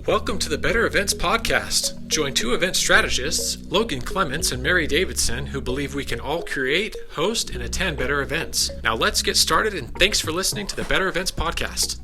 Welcome to the Better Events Podcast. Join two event strategists, Logan Clements and Mary Davidson, who believe we can all create, host, and attend better events. Now let's get started, and thanks for listening to the Better Events Podcast.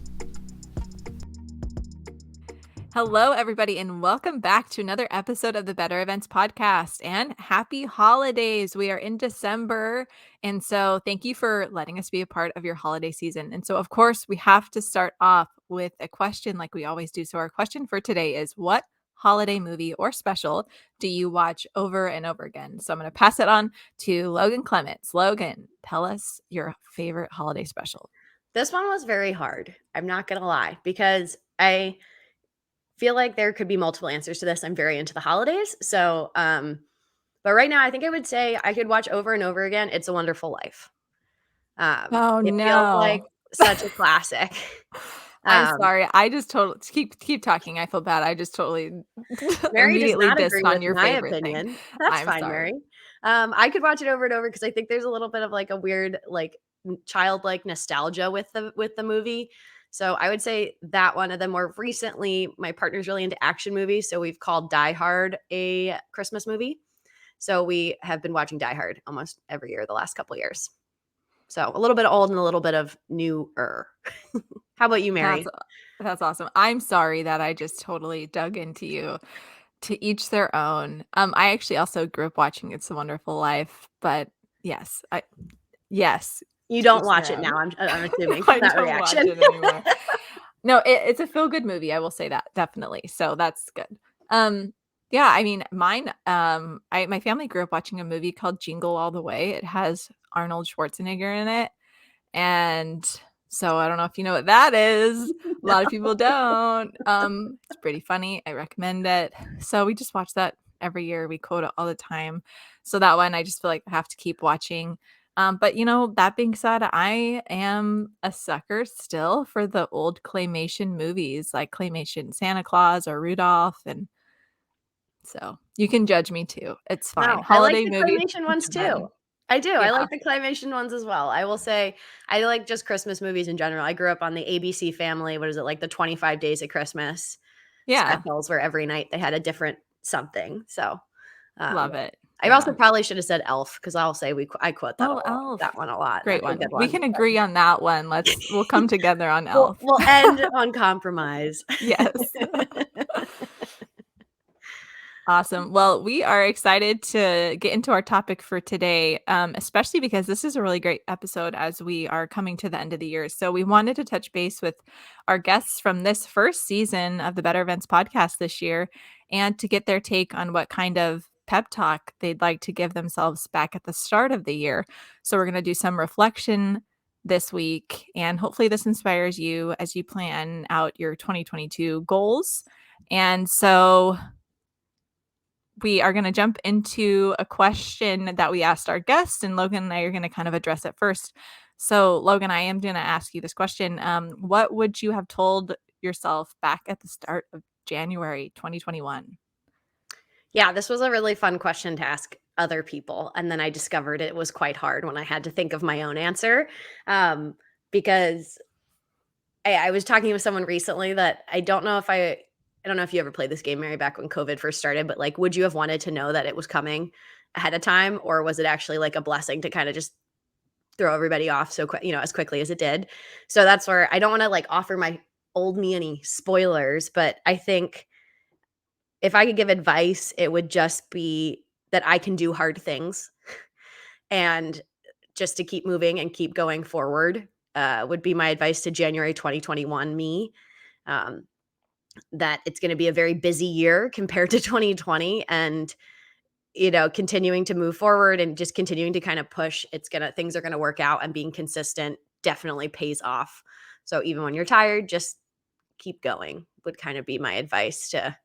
Hello, everybody, and welcome back to another episode of the Better Events Podcast. And happy holidays. We are in December. And so thank you for letting us be a part of your holiday season. And so, of course, we have to start off with a question like we always do. So our question for today is, what holiday movie or special do you watch over and over again? So I'm going to pass it on to Logan Clements. Logan, tell us your favorite holiday special. This one was very hard. I'm not going to lie, because I feel like there could be multiple answers to this. I'm very into the holidays. So, but right now I think I would say I could watch over and over again It's a Wonderful Life. It feels like such a classic. I'm sorry. I just totally keep talking. I feel bad. I just totally Mary immediately does not dissed agree on with your my favorite opinion. thing. That's I'm fine, sorry. Mary. I could watch it over and over because I think there's a little bit of like a weird, like childlike nostalgia with the movie. So I would say that one. And then more recently, my partner's really into action movies. So we've called Die Hard a Christmas movie. So we have been watching Die Hard almost every year the last couple of years. So a little bit old and a little bit of newer. How about you, Mary? That's awesome. I'm sorry that I just totally dug into you. To each their own. I actually also grew up watching It's a Wonderful Life, but yes. You don't watch it now, I'm assuming, from that reaction. Watch it anymore. No, it's a feel-good movie. I will say that, definitely. So that's good. Yeah, I mean, mine, my family grew up watching a movie called Jingle All the Way. It has Arnold Schwarzenegger in it. And so I don't know if you know what that is. A lot of people don't. It's pretty funny. I recommend it. So we just watch that every year. We quote it all the time. So that one, I just feel like I have to keep watching. But that being said, I am a sucker still for the old claymation movies, like Claymation Santa Claus or Rudolph, and so you can judge me too. It's fine. No, Holiday I like the movies. claymation ones too. I do. Yeah. I like the claymation ones as well. I will say I like just Christmas movies in general. I grew up on the ABC Family. What is it, like the 25 Days of Christmas specials, where every night they had a different something. So love it. I also probably should have said Elf, because I'll say I quote that Elf. That one a lot. Great one. We can agree on that one. We'll come together on Elf. We'll end on compromise. Yes. Awesome. Well, we are excited to get into our topic for today, especially because this is a really great episode as we are coming to the end of the year. So we wanted to touch base with our guests from this first season of the Better Events Podcast this year, and to get their take on what kind of pep talk they'd like to give themselves back at the start of the year. So we're going to do some reflection this week, and hopefully this inspires you as you plan out your 2022 goals. And so we are going to jump into a question that we asked our guests, and Logan and I are going to kind of address it first. So Logan, I am going to ask you this question. What would you have told yourself back at the start of January 2021? Yeah, this was a really fun question to ask other people. And then I discovered it was quite hard when I had to think of my own answer, because I was talking with someone recently that I don't know if you ever played this game, Mary, back when COVID first started, but like, would you have wanted to know that it was coming ahead of time? Or was it actually like a blessing to kind of just throw everybody off so quick, as quickly as it did? So that's where I don't want to like offer my old me any spoilers, but I think if I could give advice, it would just be that I can do hard things, and just to keep moving and keep going forward would be my advice to January 2021 me. That it's going to be a very busy year compared to 2020, and continuing to move forward and just continuing to kind of push, things are going to work out, and being consistent definitely pays off. So even when you're tired, just keep going would kind of be my advice to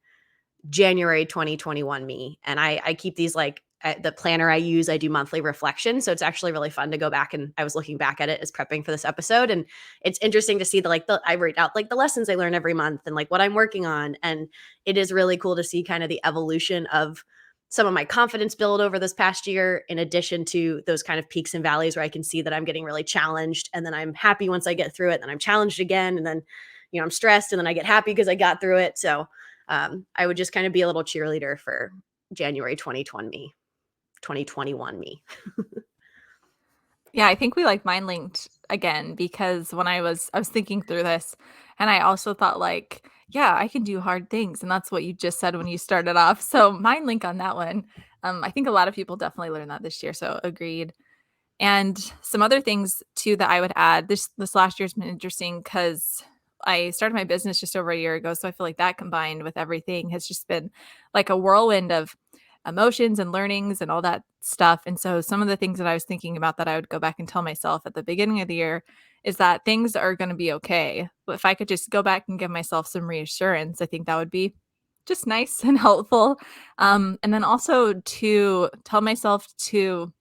January 2021 me. And I keep these like the planner I use, I do monthly reflection. So it's actually really fun to go back, and I was looking back at it as prepping for this episode. And it's interesting to see I write out like the lessons I learn every month and like what I'm working on. And it is really cool to see kind of the evolution of some of my confidence build over this past year, in addition to those kind of peaks and valleys where I can see that I'm getting really challenged, and then I'm happy once I get through it, then I'm challenged again, and then I'm stressed, and then I get happy because I got through it. So I would just kind of be a little cheerleader for January 2021 me. Yeah, I think we like mind linked again because when I was thinking through this, and I also thought like, yeah, I can do hard things, and that's what you just said when you started off. So mind link on that one. I think a lot of people definitely learned that this year. So agreed. And some other things too that I would add. This last year's been interesting because I started my business just over a year ago. So I feel like that combined with everything has just been like a whirlwind of emotions and learnings and all that stuff. And so some of the things that I was thinking about that I would go back and tell myself at the beginning of the year is that things are going to be okay. But if I could just go back and give myself some reassurance, I think that would be just nice and helpful. And then also to tell myself to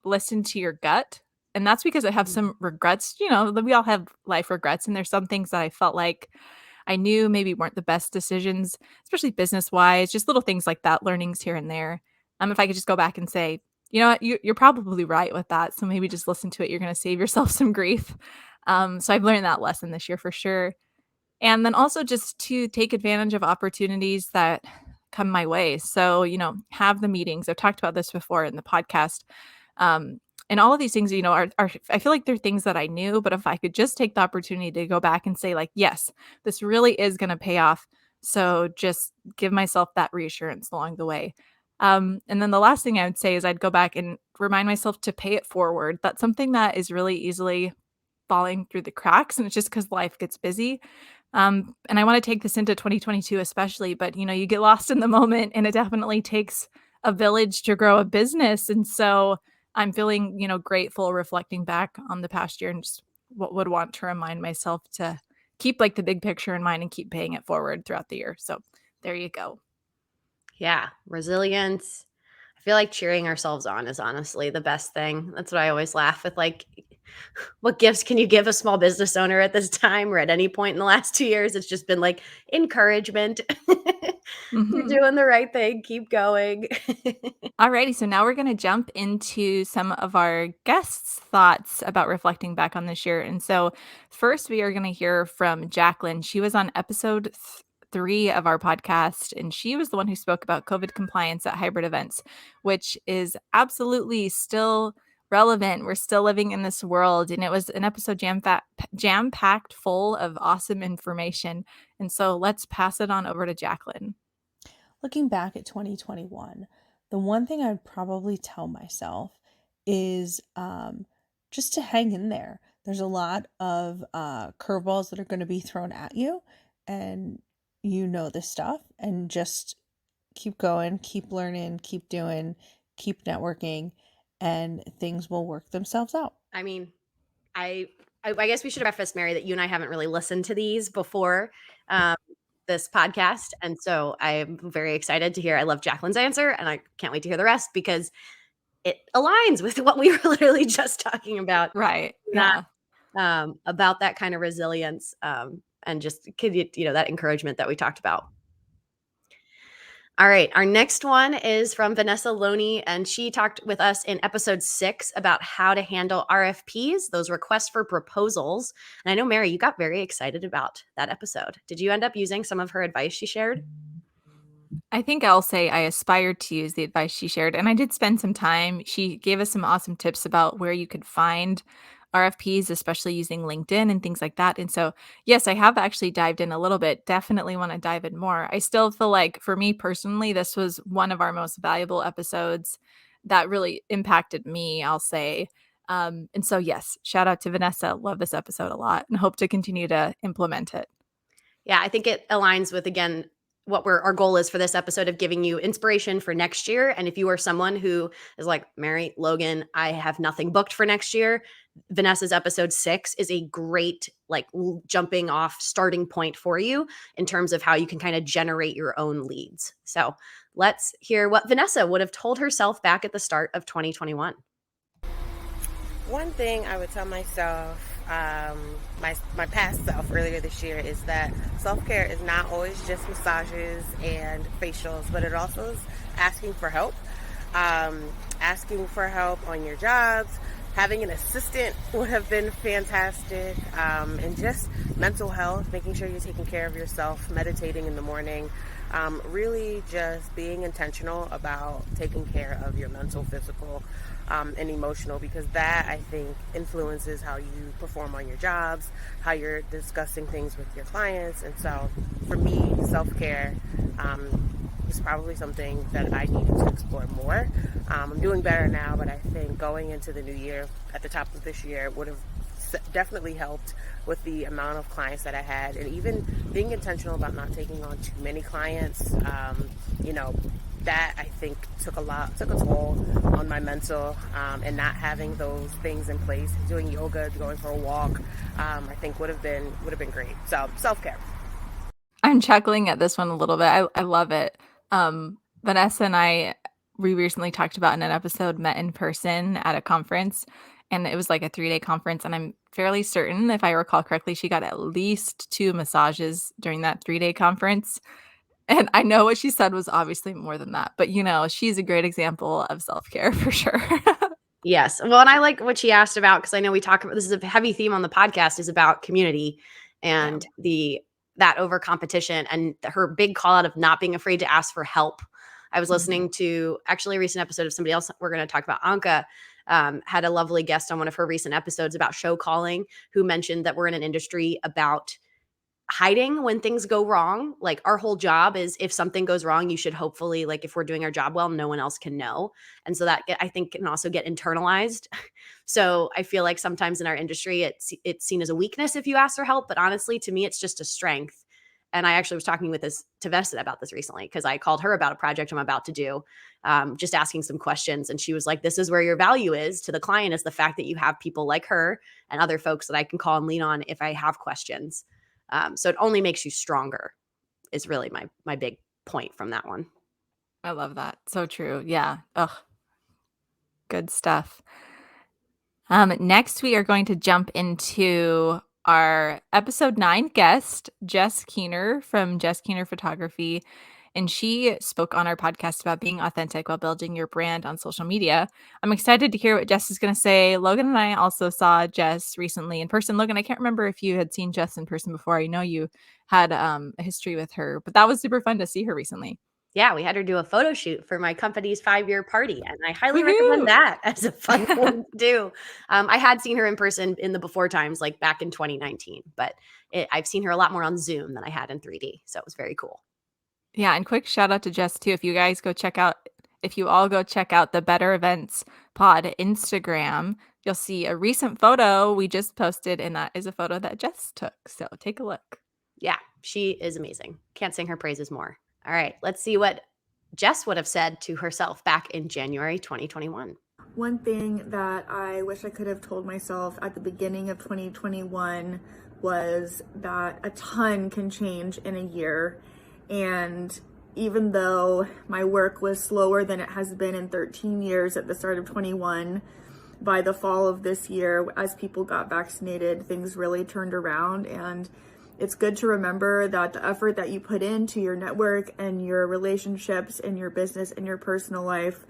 listen to your gut. And that's because I have some regrets. You know, we all have life regrets. And there's some things that I felt like I knew maybe weren't the best decisions, especially business wise, just little things like that, learnings here and there. If I could just go back and say, you know what, you're probably right with that. So maybe just listen to it. You're going to save yourself some grief. So I've learned that lesson this year for sure. And then also just to take advantage of opportunities that come my way. So, you know, have the meetings. I've talked about this before in the podcast. And all of these things, you know, are I feel like they're things that I knew, but if I could just take the opportunity to go back and say like, yes, this really is going to pay off. So just give myself that reassurance along the way. And then the last thing I would say is I'd go back and remind myself to pay it forward. That's something that is really easily falling through the cracks, and it's just because life gets busy. And I want to take this into 2022 especially, but you know, you get lost in the moment and it definitely takes a village to grow a business. And so I'm feeling, you know, grateful reflecting back on the past year and just would want to remind myself to keep like the big picture in mind and keep paying it forward throughout the year. So there you go. Yeah, resilience. I feel like cheering ourselves on is honestly the best thing. That's what I always laugh with. Like, what gifts can you give a small business owner at this time or at any point in the last 2 years? It's just been like encouragement. You're doing the right thing. Keep going. Alrighty, so now we're going to jump into some of our guests' thoughts about reflecting back on this year. And so, first, we are going to hear from Jacqueline. She was on episode 3 of our podcast, and she was the one who spoke about COVID compliance at hybrid events, which is absolutely still relevant. We're still living in this world, and it was an episode jam-packed full of awesome information. And so, let's pass it on over to Jacqueline. Looking back at 2021, the one thing I would probably tell myself is just to hang in there. There's a lot of curveballs that are going to be thrown at you, and you know this stuff, and just keep going, keep learning, keep doing, keep networking, and things will work themselves out. I mean, I guess we should have prefaced, Mary, that you and I haven't really listened to these before this podcast. And so I'm very excited to hear. I love Jacqueline's answer, and I can't wait to hear the rest because it aligns with what we were literally just talking about. Right. Yeah. About that kind of resilience and just, you know, that encouragement that we talked about. All right. Our next one is from Vanessa Loney, and she talked with us in episode 6 about how to handle RFPs, those requests for proposals. And I know, Mary, you got very excited about that episode. Did you end up using some of her advice she shared? I think I'll say I aspired to use the advice she shared, and I did spend some time. She gave us some awesome tips about where you could find RFPs, especially using LinkedIn and things like that. And so, yes, I have actually dived in a little bit. Definitely want to dive in more. I still feel like for me personally, this was one of our most valuable episodes that really impacted me, I'll say. And so, yes, shout out to Vanessa. Love this episode a lot and hope to continue to implement it. Yeah, I think it aligns with, again, what our goal is for this episode of giving you inspiration for next year. And if you are someone who is like, Mary, Logan, I have nothing booked for next year, Vanessa's episode 6 is a great like jumping off starting point for you in terms of how you can kind of generate your own leads. So let's hear what Vanessa would have told herself back at the start of 2021. One thing I would tell myself, my past self earlier this year, is that self-care is not always just massages and facials, but it also is asking for help. Asking for help on your jobs, having an assistant would have been fantastic, and just mental health, making sure you're taking care of yourself, meditating in the morning, Really just being intentional about taking care of your mental, physical, and emotional, because that, I think, influences how you perform on your jobs, how you're discussing things with your clients. And so for me, self-care is probably something that I needed to explore more. I'm doing better now, but I think going into the new year, at the top of this year, would have definitely helped with the amount of clients that I had, and even being intentional about not taking on too many clients. That I think took a toll on my mental, and not having those things in place, doing yoga, going for a walk, I think would have been great. So self-care. I'm chuckling at this one a little bit. I love it. Vanessa and we recently talked about in an episode, met in person at a conference, and it was like a 3-day conference. And I'm fairly certain, if I recall correctly, she got at least 2 massages during that 3-day conference. And I know what she said was obviously more than that, but she's a great example of self-care for sure. Yes. Well, and I like what she asked about, because I know we talk about, this is a heavy theme on the podcast, is about community and that over competition, and her big call out of not being afraid to ask for help. I was listening to actually a recent episode of somebody else we're going to talk about. Anka had a lovely guest on one of her recent episodes about show calling, who mentioned that we're in an industry about hiding when things go wrong. Like, our whole job is, if something goes wrong, you should hopefully, like, if we're doing our job well, no one else can know. And so that, I think, can also get internalized. So I feel like sometimes in our industry, it's seen as a weakness if you ask for help, but honestly, to me, it's just a strength. And I actually was talking to Vanessa about this recently, because I called her about a project I'm about to do, just asking some questions. And she was like, this is where your value is to the client, is the fact that you have people like her and other folks that I can call and lean on if I have questions. So it only makes you stronger, is really my big point from that one. I love that. So true. Yeah. Ugh. Good stuff. Next, we are going to jump into our episode 9 guest, Jess Keener from Jess Keener Photography. And she spoke on our podcast about being authentic while building your brand on social media. I'm excited to hear what Jess is going to say. Logan and I also saw Jess recently in person. Logan, I can't remember if you had seen Jess in person before. I know you had a history with her, but that was super fun to see her recently. Yeah, we had her do a photo shoot for my company's 5-year party, and I highly Woohoo! recommend that as a fun thing to do. I had seen her in person in the before times, like back in 2019, but I've seen her a lot more on Zoom than I had in 3D, so it was very cool. Yeah, and quick shout out to Jess too. If you all go check out the Better Events Pod Instagram, you'll see a recent photo we just posted, and that is a photo that Jess took. So take a look. Yeah, she is amazing. Can't sing her praises more. All right, let's see what Jess would have said to herself back in January 2021. One thing that I wish I could have told myself at the beginning of 2021 was that a ton can change in a year. And even though my work was slower than it has been in 13 years at the start of 21, by the fall of this year, as people got vaccinated, things really turned around. And it's good to remember that the effort that you put into your network and your relationships and your business and your personal life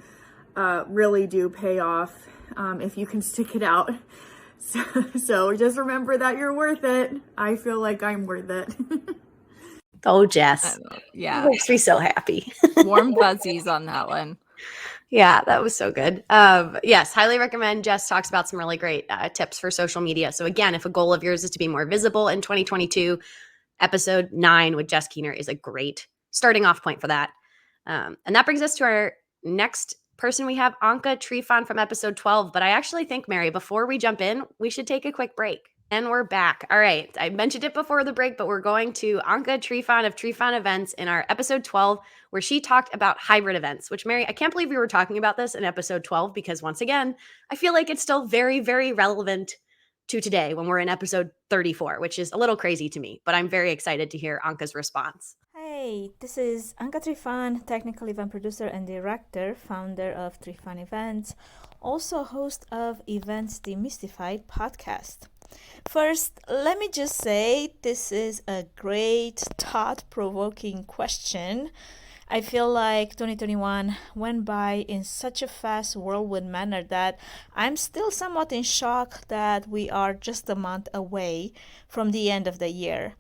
really do pay off if you can stick it out. So just remember that you're worth it. I feel like I'm worth it. Oh, Jess. Yeah. It makes me so happy. Warm fuzzies on that one. Yeah, that was so good. Yes, highly recommend. Jess talks about some really great tips for social media. So again, if a goal of yours is to be more visible in 2022, episode 9 with Jess Keener is a great starting off point for that. And that brings us to our next person. We have Anka Trifan from episode 12. But I actually think, Mary, before we jump in, we should take a quick break. And we're back. All right. I mentioned it before the break, but we're going to Anka Trifan of Trifan Events in our episode 12, where she talked about hybrid events, which, Mary, I can't believe we were talking about this in episode 12, because once again, I feel like it's still very, very relevant to today when we're in episode 34, which is a little crazy to me, but I'm very excited to hear Anka's response. Hey, this is Anka Trifan, technical event producer and director, founder of Trifan Events, also host of Events Demystified podcast. First, let me just say this is a great thought-provoking question. I feel like 2021 went by in such a fast whirlwind manner that I'm still somewhat in shock that we are just a month away from the end of the year.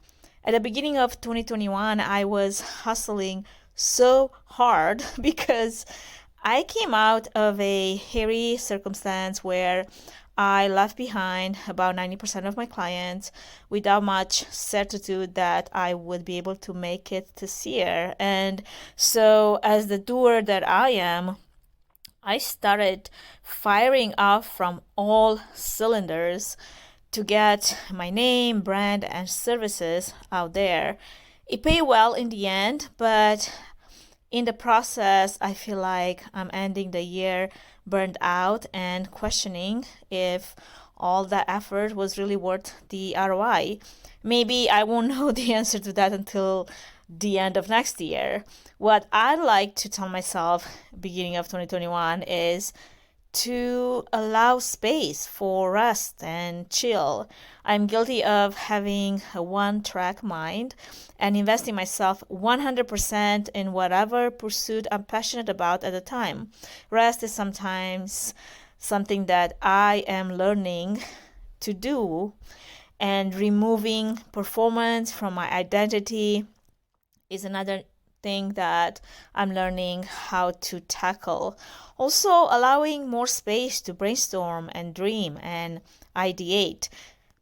At the beginning of 2021, I was hustling so hard because I came out of a hairy circumstance where I left behind about 90% of my clients without much certitude that I would be able to make it this year. And so, as the doer that I am, I started firing off from all cylinders to get my name, brand, and services out there. It paid well in the end, but in the process, I feel like I'm ending the year burned out and questioning if all that effort was really worth the ROI. Maybe I won't know the answer to that until the end of next year. What I'd like to tell myself beginning of 2021 is to allow space for rest and chill. I'm guilty of having a one-track mind and investing myself 100% in whatever pursuit I'm passionate about at the time. Rest is sometimes something that I am learning to do, and removing performance from my identity is another thing that I'm learning how to tackle. Also, allowing more space to brainstorm and dream and ideate.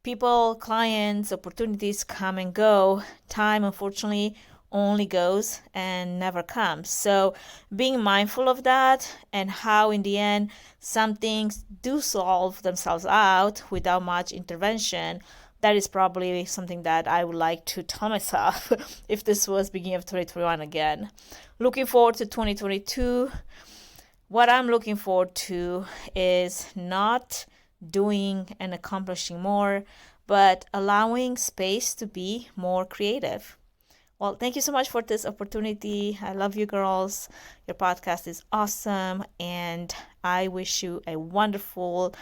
People, clients, opportunities come and go. Time, unfortunately, only goes and never comes. So being mindful of that and how in the end some things do solve themselves out without much intervention, that is probably something that I would like to tell myself if this was beginning of 2021 again. Looking forward to 2022. What I'm looking forward to is not doing and accomplishing more, but allowing space to be more creative. Well, thank you so much for this opportunity. I love you girls. Your podcast is awesome, and I wish you a wonderful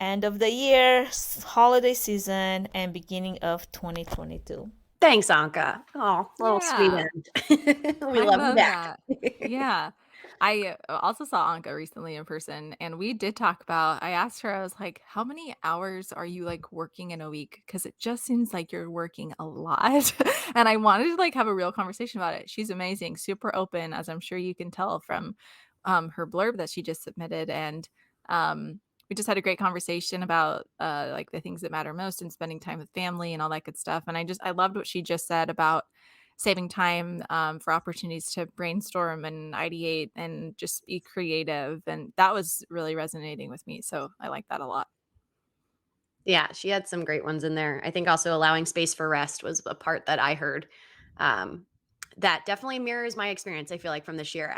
end of the year, holiday season, and beginning of 2022. Thanks, Anka. Oh, little sweet Yeah. end. We I love you love back. that. Yeah. I also saw Anka recently in person, and we did talk about, I asked her, I was like, how many hours are you like working in a week? Because it just seems like you're working a lot. And I wanted to like have a real conversation about it. She's amazing, super open, as I'm sure you can tell from her blurb that she just submitted. And we just had a great conversation about like the things that matter most and spending time with family and all that good stuff. And I loved what she just said about saving time for opportunities to brainstorm and ideate and just be creative. And that was really resonating with me. So I like that a lot. Yeah, she had some great ones in there. I think also allowing space for rest was a part that I heard. That definitely mirrors my experience, I feel like, from this year.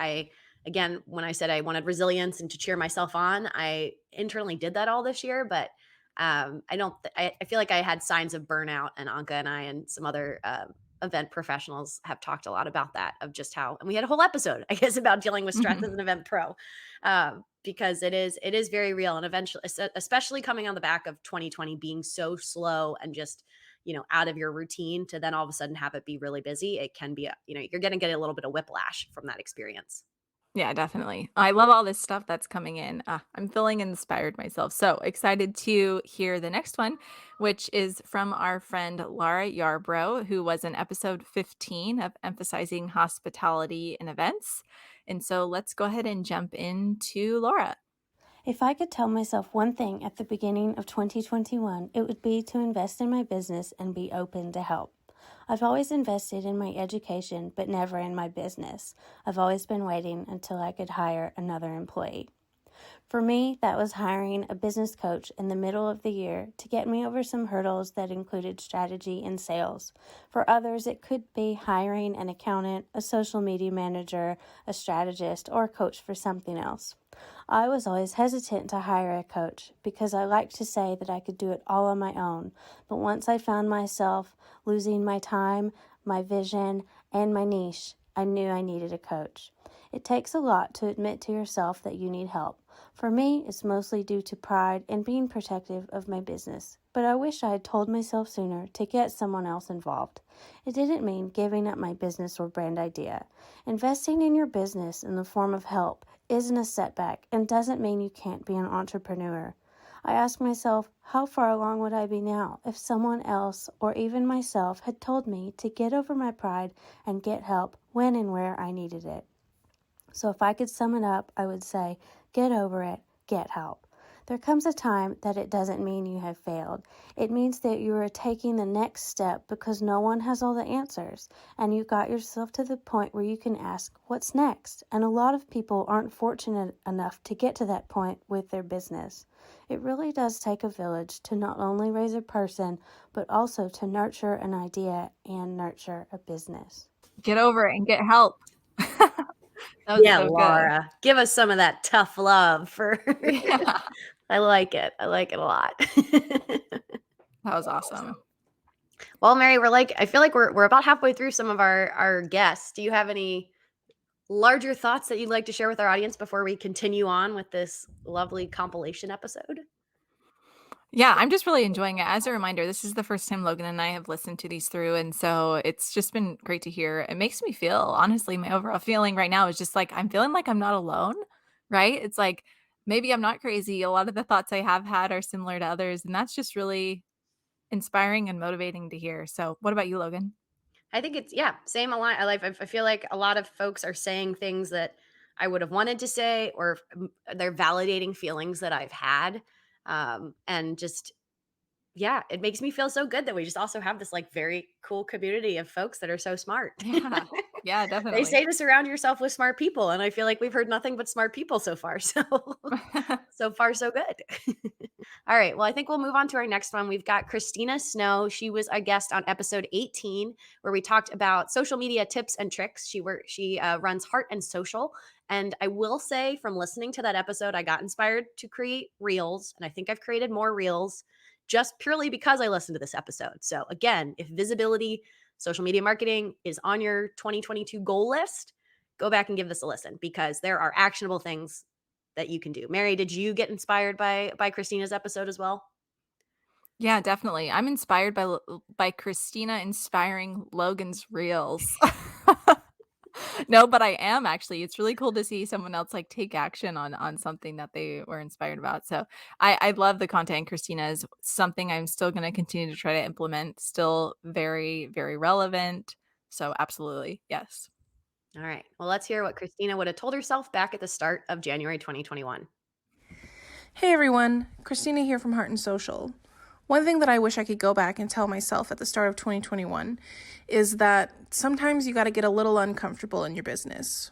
Again, when I said I wanted resilience and to cheer myself on, I internally did that all this year, but I feel like I had signs of burnout, and Anka and I and some other event professionals have talked a lot about that, of just how, and we had a whole episode, I guess, about dealing with stress as an event pro, because it is very real. And eventually, especially coming on the back of 2020 being so slow and just, out of your routine, to then all of a sudden have it be really busy, it can be, you're going to get a little bit of whiplash from that experience. Yeah, definitely. I love all this stuff that's coming in. I'm feeling inspired myself. So excited to hear the next one, which is from our friend Laura Yarbrough, who was in episode 15 of Emphasizing Hospitality in Events. And so let's go ahead and jump into Laura. If I could tell myself one thing at the beginning of 2021, it would be to invest in my business and be open to help. I've always invested in my education, but never in my business. I've always been waiting until I could hire another employee. For me, that was hiring a business coach in the middle of the year to get me over some hurdles that included strategy and sales. For others, it could be hiring an accountant, a social media manager, a strategist, or a coach for something else. I was always hesitant to hire a coach because I liked to say that I could do it all on my own. But once I found myself losing my time, my vision, and my niche, I knew I needed a coach. It takes a lot to admit to yourself that you need help. For me, it's mostly due to pride and being protective of my business. But I wish I had told myself sooner to get someone else involved. It didn't mean giving up my business or brand idea. Investing in your business in the form of help isn't a setback and doesn't mean you can't be an entrepreneur. I ask myself, how far along would I be now if someone else or even myself had told me to get over my pride and get help when and where I needed it? So if I could sum it up, I would say, get over it, get help. There comes a time that it doesn't mean you have failed. It means that you are taking the next step because no one has all the answers, and you got yourself to the point where you can ask, what's next? And a lot of people aren't fortunate enough to get to that point with their business. It really does take a village to not only raise a person, but also to nurture an idea and nurture a business. Get over it and get help. That was Yeah, so good. Laura, give us some of that tough love for. Yeah, I like it. I like it a lot. that was awesome. Well, Mary, I feel like we're about halfway through some of our guests. Do you have any larger thoughts that you'd like to share with our audience before we continue on with this lovely compilation episode? Yeah, I'm just really enjoying it. As a reminder, this is the first time Logan and I have listened to these through. And so it's just been great to hear. It makes me feel, honestly, my overall feeling right now is just like, I'm feeling like I'm not alone, right? It's like, maybe I'm not crazy. A lot of the thoughts I have had are similar to others. And that's just really inspiring and motivating to hear. So what about you, Logan? I think it's same a lot. I feel like a lot of folks are saying things that I would have wanted to say, or they're validating feelings that I've had, and just it makes me feel so good that we just also have this like very cool community of folks that are so smart. Yeah, They definitely. say to surround yourself with smart people, and I feel like we've heard nothing but smart people so far. So so far so good. All right. Well, I think we'll move on to our next one. We've got Christina Snow. She was a guest on episode 18, where we talked about social media tips and tricks. She runs Heart and Social. And I will say, from listening to that episode, I got inspired to create reels. And I think I've created more reels just purely because I listened to this episode. So again, if visibility, social media marketing is on your 2022 goal list, go back and give this a listen, because there are actionable things that you can do. Mary, did you get inspired by Christina's episode as well? Yeah, definitely. I'm inspired by Christina inspiring Logan's reels. No, but I am actually. It's really cool to see someone else like take action on something that they were inspired about. So I love the content. Christina is something I'm still going to continue to try to implement. Still very, very relevant. So absolutely, yes. All right. Well, let's hear what Christina would have told herself back at the start of January 2021. Hey everyone, Christina here from Heart and Social. One thing that I wish I could go back and tell myself at the start of 2021 is that sometimes you got to get a little uncomfortable in your business.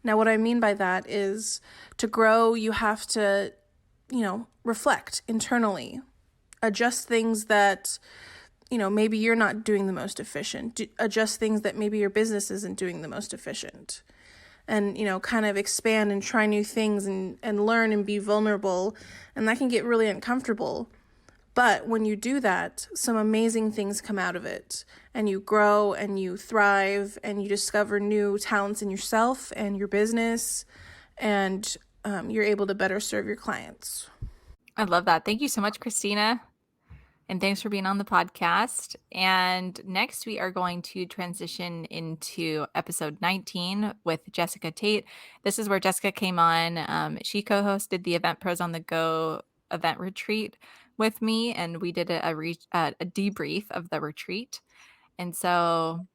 Now, what I mean by that is to grow, you have to, reflect internally, adjust things that, maybe you're not doing the most efficient, adjust things that maybe your business isn't doing the most efficient. And, kind of expand and try new things and learn and be vulnerable. And that can get really uncomfortable. But when you do that, some amazing things come out of it. And you grow and you thrive and you discover new talents in yourself and your business. And you're able to better serve your clients. I love that. Thank you so much, Christina. And thanks for being on the podcast. And next, we are going to transition into episode 19 with Jessica Tate. This is where Jessica came on. She co-hosted the Event Pros on the Go event retreat with me, and we did a debrief of the retreat. And so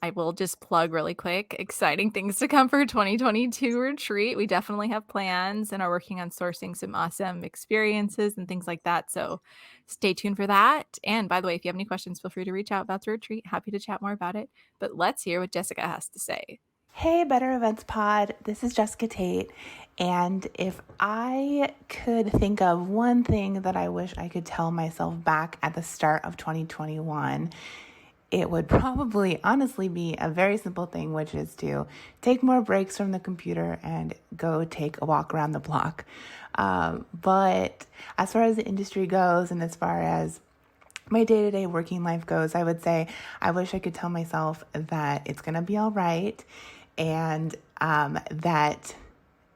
I will just plug really quick, exciting things to come for 2022 retreat. We definitely have plans and are working on sourcing some awesome experiences and things like that. So stay tuned for that. And by the way, if you have any questions, feel free to reach out about the retreat. Happy to chat more about it. But let's hear what Jessica has to say. Hey, Better Events Pod. This is Jessica Tate. And if I could think of one thing that I wish I could tell myself back at the start of 2021, it would probably honestly be a very simple thing, which is to take more breaks from the computer and go take a walk around the block. But as far as the industry goes and as far as my day-to-day working life goes, I would say I wish I could tell myself that it's going to be all right, and that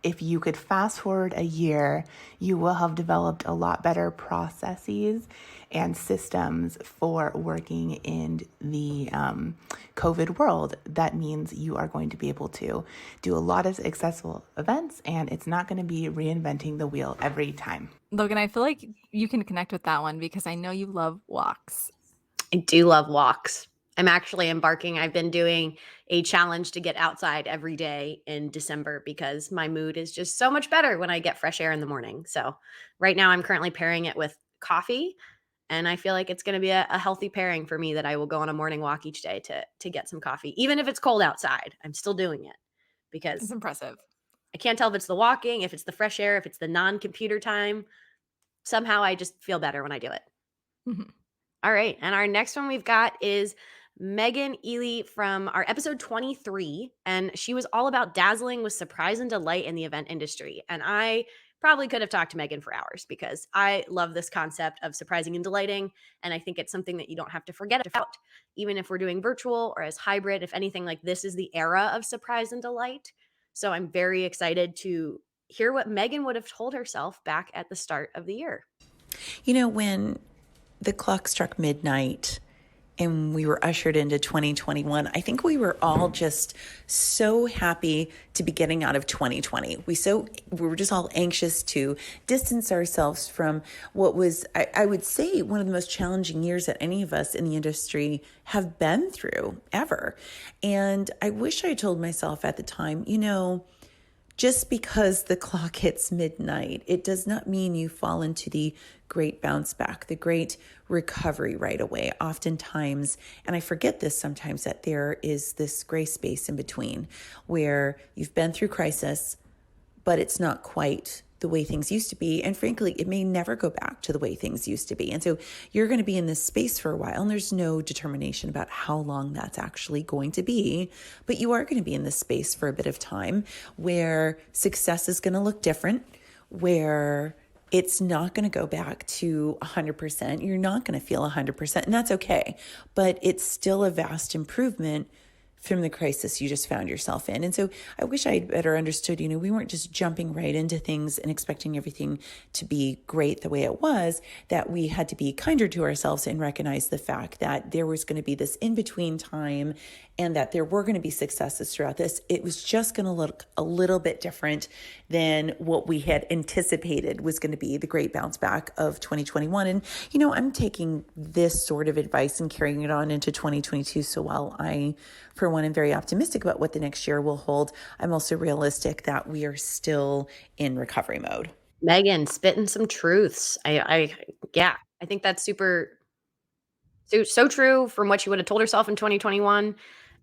if you could fast forward a year, you will have developed a lot better processes and systems for working in the COVID world. That means you are going to be able to do a lot of successful events, and it's not going to be reinventing the wheel every time. Logan, I feel like you can connect with that one because I know you love walks. I do love walks. I'm actually I've been doing a challenge to get outside every day in December because my mood is just so much better when I get fresh air in the morning. So right now I'm currently pairing it with coffee, and I feel like it's going to be a healthy pairing for me that I will go on a morning walk each day to get some coffee. Even if it's cold outside, I'm still doing it It's because impressive. I can't tell if it's the walking, if it's the fresh air, if it's the non-computer time. Somehow I just feel better when I do it. Mhm. All right. And our next one we've got is Megan Ely from our episode 23. And she was all about dazzling with surprise and delight in the event industry. And I probably could have talked to Megan for hours because I love this concept of surprising and delighting. And I think it's something that you don't have to forget about, even if we're doing virtual or as hybrid. If anything, like this is the era of surprise and delight. So I'm very excited to hear what Megan would have told herself back at the start of the year. You know, when the clock struck midnight and we were ushered into 2021, I think we were all just so happy to be getting out of 2020. We were just all anxious to distance ourselves from what was, I would say, one of the most challenging years that any of us in the industry have been through ever. And I wish I told myself at the time, you know, just because the clock hits midnight, it does not mean you fall into the great bounce back, the great recovery right away. Oftentimes, and I forget this sometimes, that there is this gray space in between where you've been through crisis, but it's not quite the way things used to be. And frankly, it may never go back to the way things used to be. And so you're going to be in this space for a while, and there's no determination about how long that's actually going to be. But you are going to be in this space for a bit of time where success is going to look different, where it's not going to go back to 100%. You're not going to feel 100%, and that's okay. But it's still a vast improvement from the crisis you just found yourself in. And so I wish I had better understood, you know, we weren't just jumping right into things and expecting everything to be great the way it was, that we had to be kinder to ourselves and recognize the fact that there was going to be this in-between time and that there were going to be successes throughout this. It was just going to look a little bit different than what we had anticipated was going to be the great bounce back of 2021. And, you know, I'm taking this sort of advice and carrying it on into 2022. So while I, for one, am very optimistic about what the next year will hold, I'm also realistic that we are still in recovery mode. Megan, spitting some truths. I think that's so true from what she would have told herself in 2021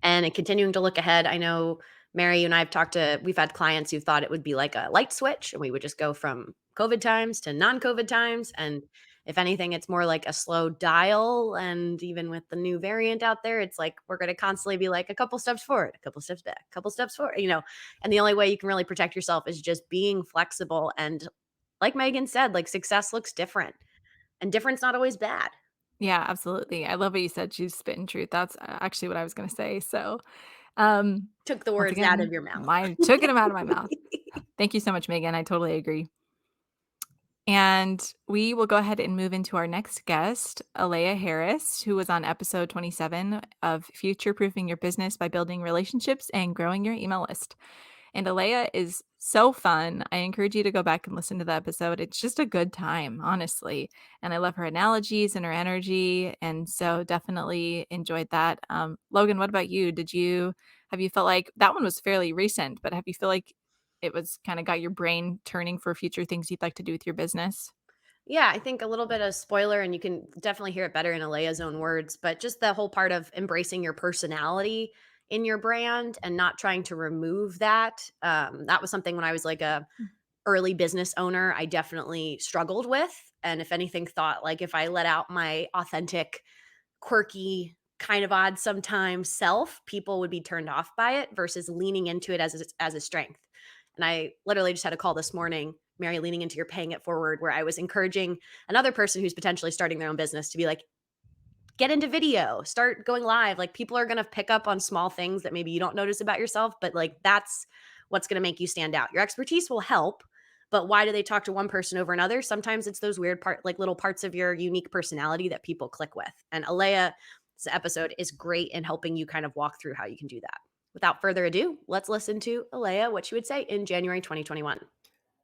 and continuing to look ahead. I know, Mary, you and I we've had clients who thought it would be like a light switch and we would just go from COVID times to non-COVID times. And if anything, it's more like a slow dial. And even with the new variant out there, it's like we're going to constantly be like a couple steps forward, a couple steps back, a couple steps forward, you know, and the only way you can really protect yourself is just being flexible. And like Megan said, like success looks different and different's not always bad. Yeah, absolutely. I love what you said. She's spitting truth. That's actually what I was going to say. So, Took the once words out again, of your mouth. took them out of my mouth. Thank you so much, Megan. I totally agree. And we will go ahead and move into our next guest, Alea Harris, who was on episode 27 of Future Proofing Your Business by Building Relationships and Growing Your Email List. And Alea is so fun. I encourage you to go back and listen to the episode. It's just a good time, honestly. And I love her analogies and her energy. And so definitely enjoyed that. Logan, what about you? Have you felt like that one was fairly recent, but have you feel like it was kind of got your brain turning for future things you'd like to do with your business? Yeah, I think a little bit of spoiler, and you can definitely hear it better in Alea's own words, but just the whole part of embracing your personality in your brand and not trying to remove that. That was something when I was like a early business owner, I definitely struggled with. And if anything, thought like if I let out my authentic, quirky, kind of odd sometimes self, people would be turned off by it versus leaning into it as a strength. And I literally just had a call this morning, Mary, leaning into your paying it forward, where I was encouraging another person who's potentially starting their own business to be like, get into video, start going live. Like people are going to pick up on small things that maybe you don't notice about yourself, but like that's what's going to make you stand out. Your expertise will help, but why do they talk to one person over another? Sometimes it's those weird little parts of your unique personality that people click with. And Alea's episode is great in helping you kind of walk through how you can do that. Without further ado, let's listen to Alea, what she would say in January 2021.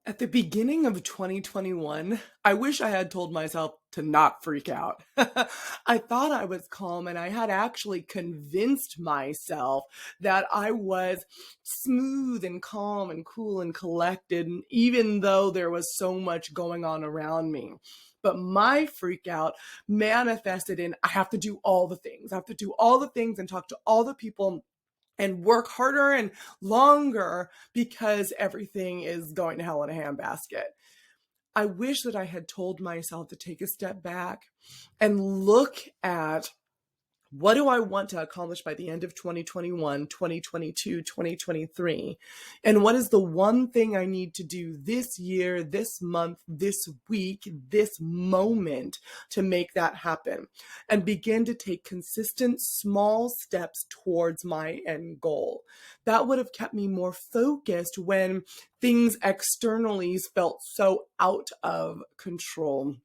At the beginning of 2021, I wish I had told myself to not freak out. I thought I was calm, and I had actually convinced myself that I was smooth and calm and cool and collected, even though there was so much going on around me. But my freak out manifested in, I have to do all the things. I have to do all the things and talk to all the people and work harder and longer because everything is going to hell in a handbasket. I wish that I had told myself to take a step back and look at, what do I want to accomplish by the end of 2021, 2022, 2023? And what is the one thing I need to do this year, this month, this week, this moment to make that happen? And begin to take consistent small steps towards my end goal. That would have kept me more focused when things externally felt so out of control.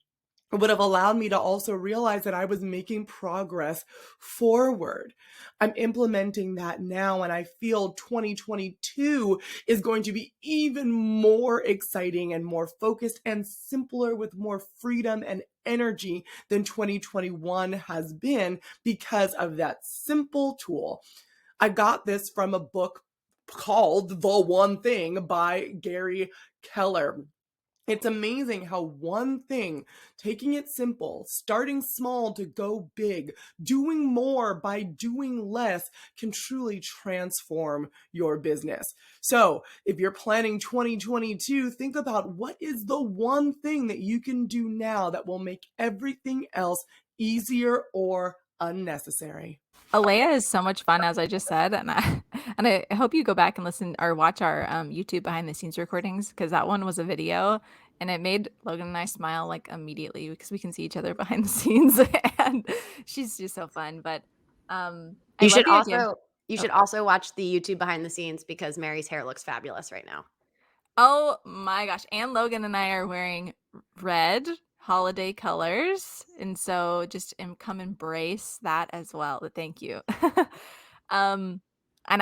It would have allowed me to also realize that I was making progress forward. I'm implementing that now, and I feel 2022 is going to be even more exciting and more focused and simpler, with more freedom and energy than 2021 has been because of that simple tool. I got this from a book called The One Thing by Gary Keller. It's amazing how one thing, taking it simple, starting small to go big, doing more by doing less, can truly transform your business. So if you're planning 2022, think about, what is the one thing that you can do now that will make everything else easier or unnecessary. Alea is so much fun, as I just said, and I hope you go back and listen or watch our YouTube behind the scenes recordings, because that one was a video, and it made Logan and I smile like immediately because we can see each other behind the scenes, and she's just so fun. But you should also watch the YouTube behind the scenes, because Mary's hair looks fabulous right now. Oh my gosh! And Logan and I are wearing red holiday colors, and so just come embrace that as well. Thank you. And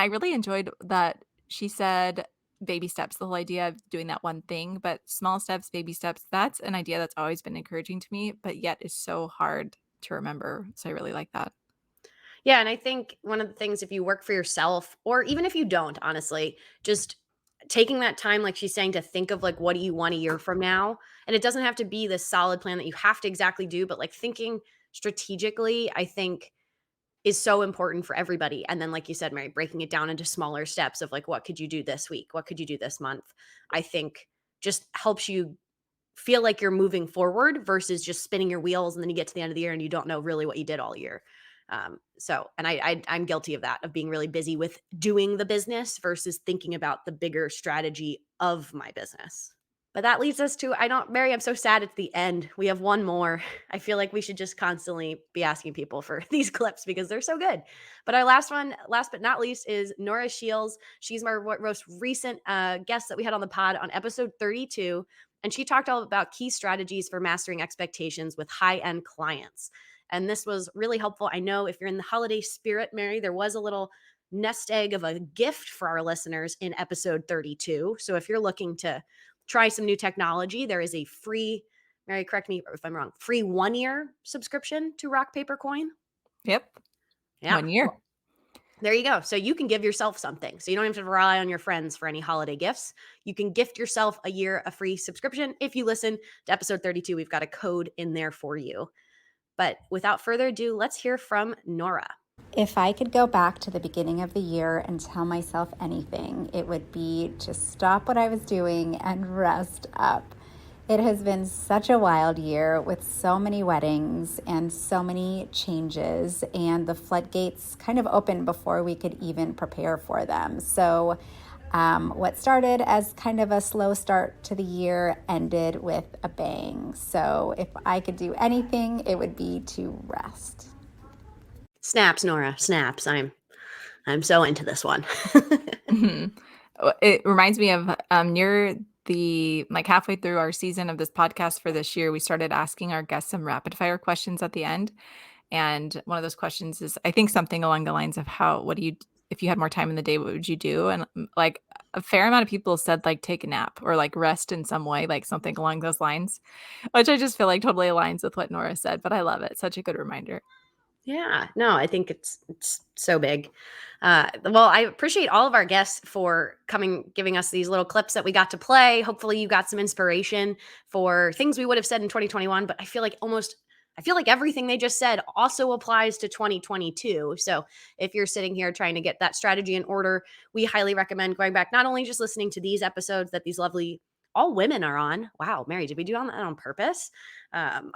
I really enjoyed that she said baby steps, the whole idea of doing that one thing, but small steps, baby steps, that's an idea that's always been encouraging to me, but yet is so hard to remember. So I really like that. Yeah, and I think one of the things, if you work for yourself, or even if you don't, honestly, just taking that time, like she's saying, to think of like, what do you want a year from now? And it doesn't have to be this solid plan that you have to exactly do, but like thinking strategically, I think, is so important for everybody. And then, like you said, Mary, breaking it down into smaller steps of like, what could you do this week? What could you do this month? I think just helps you feel like you're moving forward versus just spinning your wheels. And then you get to the end of the year and you don't know really what you did all year. I'm guilty of that, of being really busy with doing the business versus thinking about the bigger strategy of my business. But that leads us to, Mary, I'm so sad it's the end. We have one more. I feel like we should just constantly be asking people for these clips because they're so good. But our last one, last but not least, is Nora Shields. She's my most recent guest that we had on the pod on episode 32. And she talked all about key strategies for mastering expectations with high-end clients. And this was really helpful. I know if you're in the holiday spirit, Mary, there was a little nest egg of a gift for our listeners in episode 32. So if you're looking to try some new technology, there is a free, Mary, correct me if I'm wrong, free 1-year subscription to Rock Paper Coin. Yep. Yeah. 1 year. There you go. So you can give yourself something. So you don't have to rely on your friends for any holiday gifts. You can gift yourself a year, a free subscription. If you listen to episode 32, we've got a code in there for you. But without further ado, let's hear from Nora. If I could go back to the beginning of the year and tell myself anything, it would be to stop what I was doing and rest up. It has been such a wild year with so many weddings and so many changes, and the floodgates kind of opened before we could even prepare for them. So what started as kind of a slow start to the year ended with a bang. So if I could do anything, it would be to rest. Snaps, Nora, snaps. I'm so into this one. Mm-hmm. It reminds me of near the like halfway through our season of this podcast for this year, we started asking our guests some rapid fire questions at the end. And one of those questions is, I think, something along the lines of what do you, if you had more time in the day, what would you do? And like a fair amount of people said like take a nap or like rest in some way, like something along those lines, which I just feel like totally aligns with what Nora said, but I love it. Such a good reminder. Yeah, no, I think it's so big. Well, I appreciate all of our guests for giving us these little clips that we got to play. Hopefully, you got some inspiration for things we would have said in 2021. But I feel like everything they just said also applies to 2022. So if you're sitting here trying to get that strategy in order, we highly recommend going back, not only just listening to these episodes that these lovely all women are on. Wow, Mary, did we do that on purpose? Um,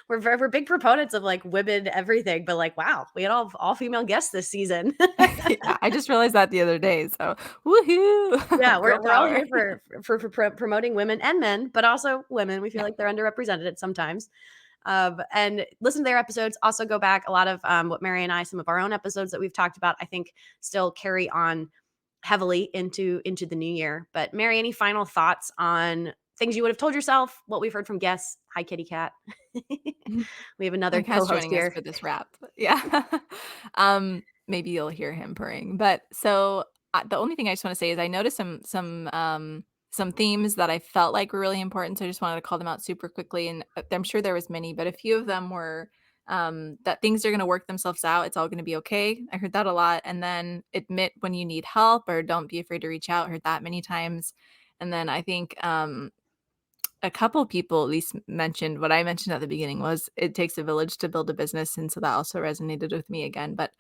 we're big proponents of like women everything, but like, wow, we had all female guests this season. Yeah, I just realized that the other day. So woohoo. Yeah, Girl we're all power. here for promoting women and men, but also women. We feel like they're underrepresented sometimes. And listen to their episodes. Also go back. A lot of what Mary and I, some of our own episodes that we've talked about, I think still carry on heavily into the new year. But Mary, any final thoughts on things you would have told yourself, what we've heard from guests? Hi, kitty cat. We have another Cat's co-host joining us here. for this wrap. Yeah. Maybe you'll hear him purring. But so the only thing I just want to say is I noticed some themes that I felt like were really important. So I just wanted to call them out super quickly. And I'm sure there was many, but a few of them were that things are going to work themselves out. It's all going to be okay. I heard that a lot. And then admit when you need help or don't be afraid to reach out. Heard that many times. And then I think a couple people at least mentioned what I mentioned at the beginning was it takes a village to build a business. And so that also resonated with me again. But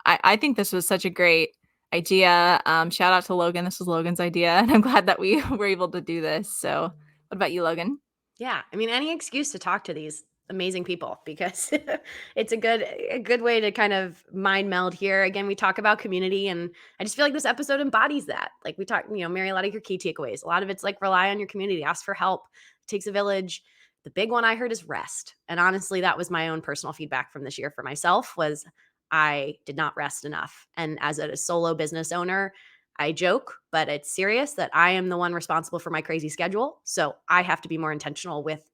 I think this was such a great idea. Shout out to Logan. This was Logan's idea. And I'm glad that we were able to do this. So what about you, Logan? Yeah, I mean, any excuse to talk to these amazing people because it's a good way to kind of mind meld here. Again, we talk about community, and I just feel like this episode embodies that. Like we talk, Mary, a lot of your key takeaways. A lot of it's like rely on your community, ask for help. It takes a village. The big one I heard is rest, and honestly, that was my own personal feedback from this year for myself. Was I did not rest enough, and as a solo business owner. I joke, but it's serious that I am the one responsible for my crazy schedule. So I have to be more intentional with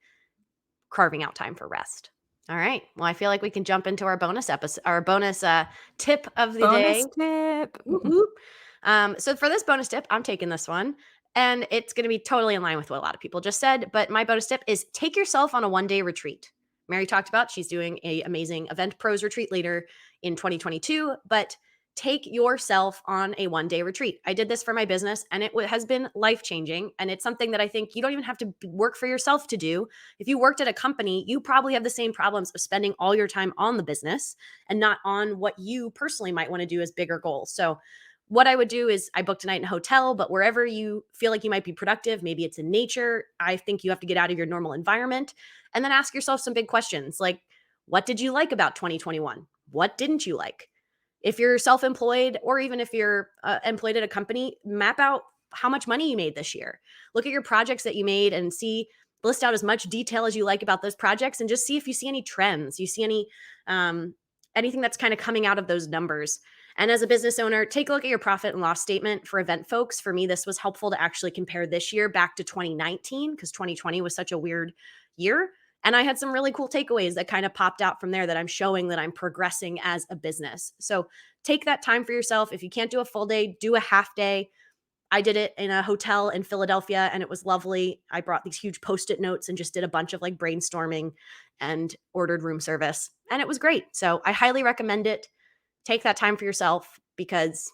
carving out time for rest. All right. Well, I feel like we can jump into our bonus episode, our bonus tip of the day. Tip. Whoop, whoop. So for this bonus tip, I'm taking this one, and it's going to be totally in line with what a lot of people just said. But my bonus tip is take yourself on a one-day retreat. Mary talked about she's doing an amazing Event Pros retreat later in 2022, but take yourself on a one-day retreat. I did this for my business, and it has been life-changing. And it's something that I think you don't even have to work for yourself to do. If you worked at a company, you probably have the same problems of spending all your time on the business and not on what you personally might want to do as bigger goals. So what I would do is I booked a night in a hotel, but wherever you feel like you might be productive, maybe it's in nature. I think you have to get out of your normal environment and then ask yourself some big questions like, what did you like about 2021? What didn't you like? If you're self-employed or even if you're employed at a company, map out how much money you made this year. Look at your projects that you made and list out as much detail as you like about those projects and just see if you see any trends. You see anything that's kind of coming out of those numbers. And as a business owner, take a look at your profit and loss statement for event folks. For me, this was helpful to actually compare this year back to 2019 because 2020 was such a weird year. And I had some really cool takeaways that kind of popped out from there that I'm showing that I'm progressing as a business. So take that time for yourself. If you can't do a full day, do a half day. I did it in a hotel in Philadelphia and it was lovely. I brought these huge Post-it notes and just did a bunch of like brainstorming and ordered room service. And it was great. So I highly recommend it. Take that time for yourself because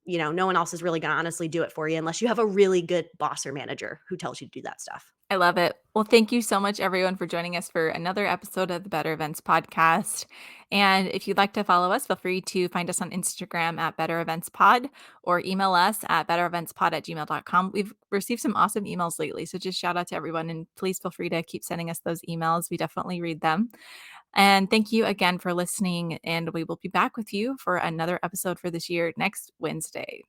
no one else is really going to honestly do it for you unless you have a really good boss or manager who tells you to do that stuff. I love it. Well, thank you so much, everyone, for joining us for another episode of the Better Events podcast. And if you'd like to follow us, feel free to find us on Instagram at Better Events Pod or email us at bettereventspod@gmail.com. We've received some awesome emails lately, so just shout out to everyone and please feel free to keep sending us those emails. We definitely read them. And thank you again for listening, and we will be back with you for another episode for this year next Wednesday.